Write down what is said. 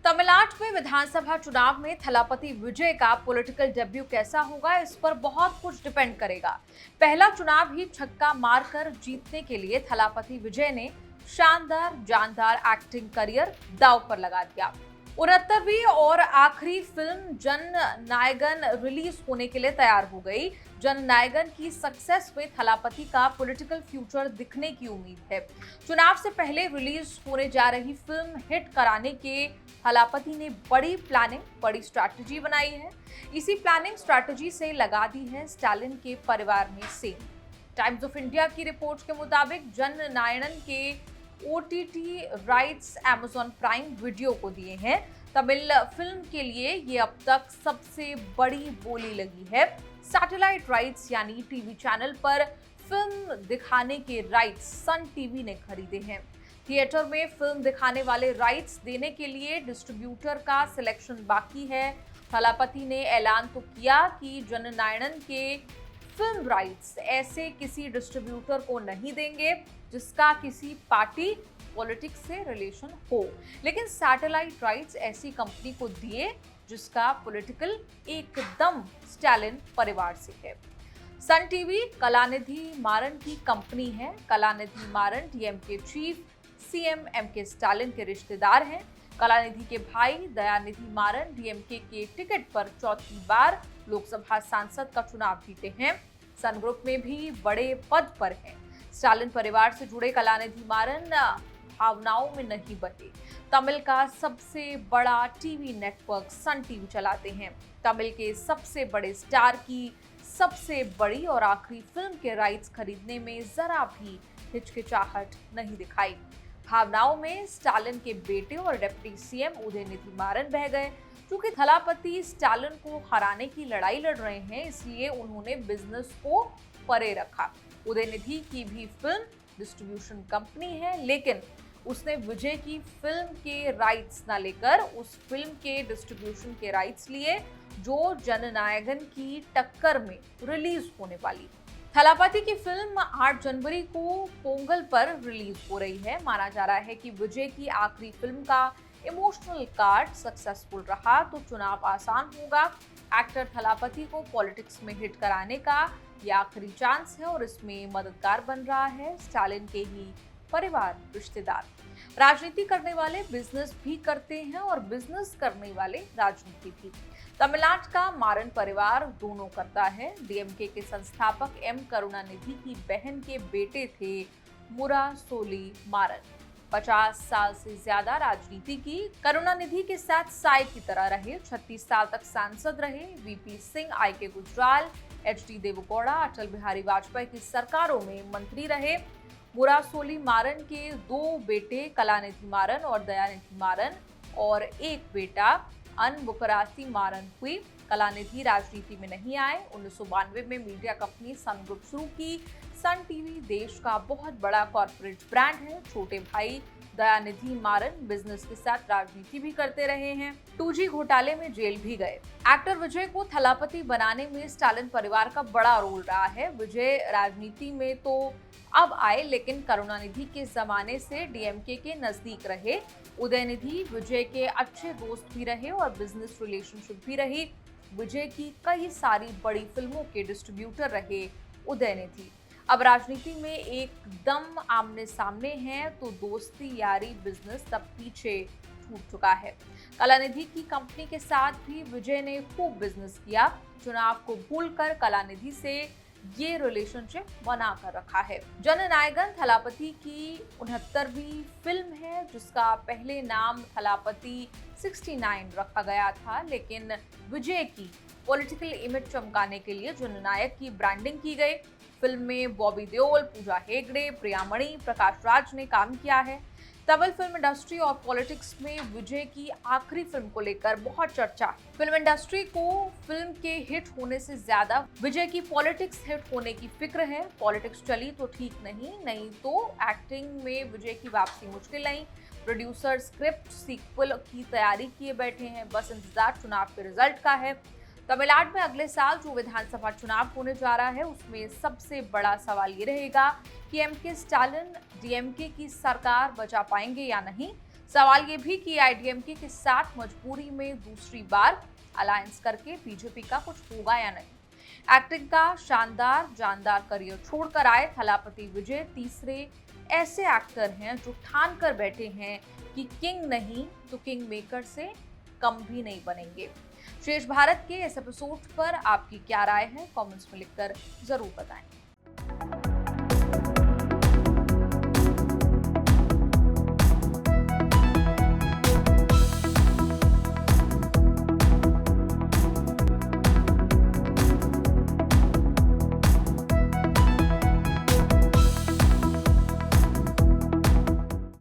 तमिलनाडु में विधानसभा चुनाव में थलापति विजय का पॉलिटिकल डेब्यू कैसा होगा, इस पर बहुत कुछ डिपेंड करेगा। पहला चुनाव ही छक्का मारकर जीतने के लिए थलापति विजय ने शानदार जानदार एक्टिंग करियर दांव पर लगा दिया। 69वीं और आखिरी फिल्म जन नायगन रिलीज होने के लिए तैयार हो गई। जन नायगन की सक्सेस में थलापति का पॉलिटिकल फ्यूचर दिखने की उम्मीद है। चुनाव से पहले रिलीज होने जा रही फिल्म हिट कराने के थलापति ने बड़ी प्लानिंग, बड़ी स्ट्रैटेजी बनाई है। इसी प्लानिंग स्ट्रैटेजी से लगा दी है स्टालिन के परिवार में सेंध। टाइम्स ऑफ इंडिया की रिपोर्ट के मुताबिक जन नायगन के OTT rights Amazon prime video को दिए हैं। तमिल फिल्म के लिए ये अब तक सबसे बड़ी बोली लगी है। सैटेलाइट राइट्स यानी टीवी चैनल पर फिल्म दिखाने के राइट्स सन टीवी ने खरीदे हैं। थिएटर में फिल्म दिखाने वाले राइट्स देने के लिए डिस्ट्रीब्यूटर का सिलेक्शन बाकी है। थलापति ने ऐलान तो किया कि जननायगन के फिल्म राइट्स ऐसे किसी डिस्ट्रीब्यूटर को नहीं देंगे जिसका किसी पार्टी पॉलिटिक्स से रिलेशन हो, लेकिन सैटेलाइट राइट्स ऐसी कंपनी को दिए जिसका पॉलिटिकल एकदम स्टालिन परिवार से है। सन टीवी कलानिधि मारन की कंपनी है। Kalanithi Maran DMK chief CM MK Stalin के रिश्तेदार हैं। कलानिधि के भाई दयानिधि मारन डीएमके के टिकट पर चौथी बार लोकसभा सांसद का चुनाव जीते हैं। सन ग्रुप में भी बड़े पद पर हैं। स्टालिन परिवार से जुड़े कलानिधि मारन भावनाओं में नहीं बहे। तमिल का सबसे बड़ा टीवी नेटवर्क सन टीवी चलाते हैं। तमिल के सबसे बड़े स्टार की सबसे बड़ी और आखिरी फिल्म के राइट्स खरीदने में जरा भी हिचकिचाहट नहीं दिखाई। भावनाओं में स्टालिन के बेटे और डिप्टी सीएम उदयनिधि मारन बह गए। क्योंकि थलापति स्टालिन को हराने की लड़ाई लड़ रहे हैं, इसलिए उन्होंने बिजनेस को परे रखा। उदयनिधि की भी फिल्म डिस्ट्रीब्यूशन कंपनी है, लेकिन उसने विजय की फिल्म के राइट्स न लेकर उस फिल्म के डिस्ट्रीब्यूशन के राइट्स लिए जो जननायगन की टक्कर में रिलीज होने वाली। थलापति की फिल्म 8 जनवरी को पोंगल पर रिलीज हो रही है। माना जा रहा है कि विजय की आखिरी फिल्म का इमोशनल कार्ड सक्सेसफुल रहा तो चुनाव आसान होगा। एक्टर थलापति को पॉलिटिक्स में हिट कराने का ये आखिरी चांस है और इसमें मददगार बन रहा है स्टालिन के ही परिवार रिश्तेदार। राजनीति करने वाले बिजनेस भी करते हैं और बिजनेस करने वाले राजनीति भी। तमिलनाडु का मारन परिवार दोनों करता है। डीएमके के संस्थापक एम करुणानिधि की बहन के बेटे थे मुरासोली मारन। 50 साल से ज्यादा राजनीति की। करुणानिधि के साथ साई की तरह रहे। 36 साल तक सांसद रहे। वीपी सिंह, आईके गुजराल, एचडी देवेगौड़ा, अटल बिहारी वाजपेयी की सरकारों में मंत्री रहे। मुरासोली मारन के 2 बेटे कलानिधि मारन और दयानिधि मारन और एक बेटा अनबुकरासी मारन हुई। कलानिधि राजनीति में नहीं आए। 1992 में मीडिया कंपनी सन ग्रुप शुरू की। सन टीवी देश का बहुत बड़ा कॉर्पोरेट ब्रांड है। छोटे भाई दयानिधि मारन बिजनेस के साथ राजनीति भी करते रहे हैं। 2G घोटाले में जेल भी गए। एक्टर विजय को थलापति बनाने में स्टालिन परिवार का बड़ा रोल रहा है। विजय राजनीति में तो अब आए, लेकिन करुणानिधि के जमाने से डीएमके के नजदीक रहे। उदयनिधि विजय के अच्छे दोस्त भी रहे और बिजनेस रिलेशनशिप भी रही। विजय की कई सारी बड़ी फिल्मों के डिस्ट्रीब्यूटर रहे उदयनिधि। अब राजनीति में एकदम आमने सामने हैं तो दोस्ती यारी बिजनेस तब पीछे छूट चुका है। कलानिधि की कंपनी के साथ भी विजय ने खूब बिजनेस किया। चुनाव को भूलकर कलानिधि से ये रिलेशनशिप बना कर रखा है। जननायगन थलापति की 69वीं फिल्म है जिसका पहले नाम थलापति 69 रखा गया था, लेकिन विजय की पॉलिटिकल इमेज चमकाने के लिए जननायक की ब्रांडिंग की गई। फिल्म में बॉबी देओल, पूजा हेगड़े, प्रियामणि, प्रकाश राज ने काम किया है। तमिल फिल्म इंडस्ट्री और पॉलिटिक्स में विजय की आखिरी फिल्म को लेकर बहुत चर्चा है। फिल्म इंडस्ट्री को फिल्म के हिट होने से ज्यादा विजय की पॉलिटिक्स हिट होने की फिक्र है। पॉलिटिक्स चली तो ठीक नहीं तो एक्टिंग में विजय की वापसी मुश्किल नहीं। प्रोड्यूसर स्क्रिप्ट सीक्वल की तैयारी किए बैठे हैं। बस इंतजार चुनाव के रिजल्ट का है। तमिलनाडु में अगले साल जो विधानसभा चुनाव होने जा रहा है उसमें सबसे बड़ा सवाल ये रहेगा कि एमके स्टालिन डीएमके की सरकार बचा पाएंगे या नहीं। सवाल ये भी कि आईडीएमके के साथ मजबूरी में दूसरी बार अलायंस करके बीजेपी का कुछ होगा या नहीं। एक्टिंग का शानदार जानदार करियर छोड़कर आए थलापति विजय तीसरे ऐसे एक्टर हैं जो ठान कर बैठे हैं कि किंग नहीं तो किंग मेकर से कम भी नहीं बनेंगे। शेष भारत के इस एपिसोड पर आपकी क्या राय है, कमेंट्स में लिखकर जरूर बताएं।